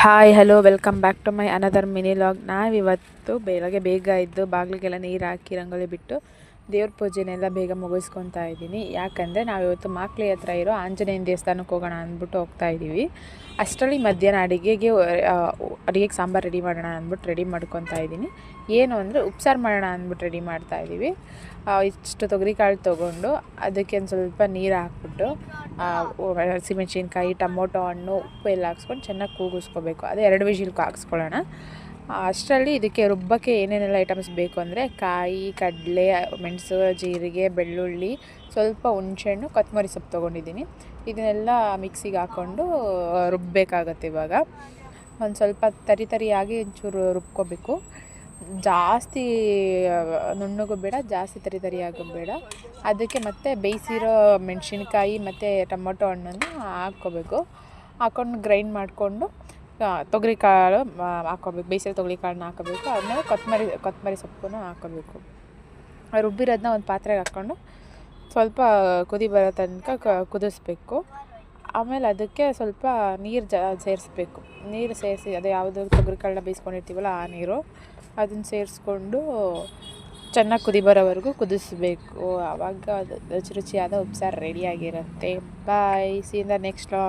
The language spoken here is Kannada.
Hi hello welcome back to my another mini vlog. ನಾವಿವತ್ತು ಬೆಳಗ್ಗೆ ಬೇಗ ಇದ್ದು ಬಾಗಿಲಿಗೆಲ್ಲ ನೀರು ಹಾಕಿ ರಂಗೋಲಿ ಬಿಟ್ಟು ದೇವ್ರ ಪೂಜೆನೆಲ್ಲ ಬೇಗ ಮುಗಿಸ್ಕೊತಾ ಇದ್ದೀನಿ. ಯಾಕಂದರೆ ನಾವಿವತ್ತು ಮಾಕ್ಲಿ ಹತ್ರ ಇರೋ ಆಂಜನೇಯನ ದೇವಸ್ಥಾನಕ್ಕೆ ಹೋಗೋಣ ಅಂದ್ಬಿಟ್ಟು ಹೋಗ್ತಾ ಇದ್ದೀವಿ. ಅಷ್ಟರಲ್ಲಿ ಮಧ್ಯಾಹ್ನ ಅಡುಗೆಗೆ ಸಾಂಬಾರು ರೆಡಿ ಮಾಡೋಣ ಅಂದ್ಬಿಟ್ಟು ರೆಡಿ ಮಾಡ್ಕೊತಾ ಇದ್ದೀನಿ. ಏನು ಅಂದರೆ ಉಪ್ಸಾರು ಮಾಡೋಣ ಅಂದ್ಬಿಟ್ಟು ರೆಡಿ ಮಾಡ್ತಾಯಿದ್ದೀವಿ. ಇಷ್ಟು ತೊಗರಿಕಾಳು ತೊಗೊಂಡು ಅದಕ್ಕೆ ಒಂದು ಸ್ವಲ್ಪ ನೀರು ಹಾಕ್ಬಿಟ್ಟು ಹಸಿಮೆಣ್ಸಿನ್ಕಾಯಿ, ಟೊಮೊಟೊ ಹಣ್ಣು, ಉಪ್ಪು ಎಲ್ಲ ಹಾಕ್ಸ್ಕೊಂಡು ಚೆನ್ನಾಗಿ ಕೂಗಿಸ್ಕೋಬೇಕು. ಅದೇ 2 ವಿಷಿಲ್ ಹಾಕ್ಸ್ಕೊಳ್ಳೋಣ. ಅಷ್ಟರಲ್ಲಿ ಇದಕ್ಕೆ ರುಬ್ಬಕ್ಕೆ ಏನೇನೆಲ್ಲ ಐಟಮ್ಸ್ ಬೇಕು ಅಂದರೆ ಕಾಯಿ, ಕಡಲೆ, ಮೆಣಸು, ಜೀರಿಗೆ, ಬೆಳ್ಳುಳ್ಳಿ, ಸ್ವಲ್ಪ ಹುಣಸೆಹಣ್ಣು, ಕೊತ್ತಂಬರಿ ಸೊಪ್ಪು ತೊಗೊಂಡಿದ್ದೀನಿ. ಇದನ್ನೆಲ್ಲ ಮಿಕ್ಸಿಗೆ ಹಾಕ್ಕೊಂಡು ರುಬ್ಬಬೇಕಾಗತ್ತೆ. ಇವಾಗ ಒಂದು ಸ್ವಲ್ಪ ತರಿಯಾಗಿ ಒಂಚೂರು ರುಬ್ಕೋಬೇಕು. ಜಾಸ್ತಿ ನುಣ್ಣಗೂ ಬೇಡ, ಜಾಸ್ತಿ ತರಿಯಾಗೂ ಬೇಡ. ಅದಕ್ಕೆ ಮತ್ತೆ ಬೇಯಿಸಿರೋ ಮೆಣಸಿನ್ಕಾಯಿ ಮತ್ತು ಟೊಮೊಟೊ ಹಣ್ಣನ್ನು ಹಾಕ್ಕೋಬೇಕು. ಹಾಕ್ಕೊಂಡು ಗ್ರೈಂಡ್ ಮಾಡಿಕೊಂಡು ತೊಗರಿಕಾಳು ಹಾಕ್ಕೋಬೇಕು. ಬೇಯಿಸಿರೋ ತೊಗರಿಕಾಳನ್ನ ಹಾಕ್ಕೋಬೇಕು. ಆಮೇಲೆ ಕೊತ್ತಂಬರಿ ಸೊಪ್ಪನ್ನು ಹಾಕ್ಕೋಬೇಕು. ರುಬ್ಬಿರೋದನ್ನ ಒಂದು ಪಾತ್ರೆಗೆ ಹಾಕ್ಕೊಂಡು ಸ್ವಲ್ಪ ಕುದಿ ಬರೋ ತನಕ ಕುದಿಸ್ಬೇಕು. ಆಮೇಲೆ ಅದಕ್ಕೆ ಸ್ವಲ್ಪ ನೀರು ಸೇರಿಸ್ಬೇಕು. ನೀರು ಸೇರಿಸಿ ಅದು ಯಾವುದು ತೊಗರಿಕಾಳನ್ನ ಬೇಯಿಸ್ಕೊಂಡಿರ್ತೀವಲ್ಲ ಆ ನೀರು ಅದನ್ನು ಸೇರಿಸ್ಕೊಂಡು ಚೆನ್ನಾಗಿ ಕುದಿ ಬರೋವರೆಗೂ ಕುದಿಸ್ಬೇಕು. ಆವಾಗ ಅದು ರುಚಿಯಾದ ಉಪ್ಸಾರು ರೆಡಿಯಾಗಿರುತ್ತೆ. Bye, see in the next vlog.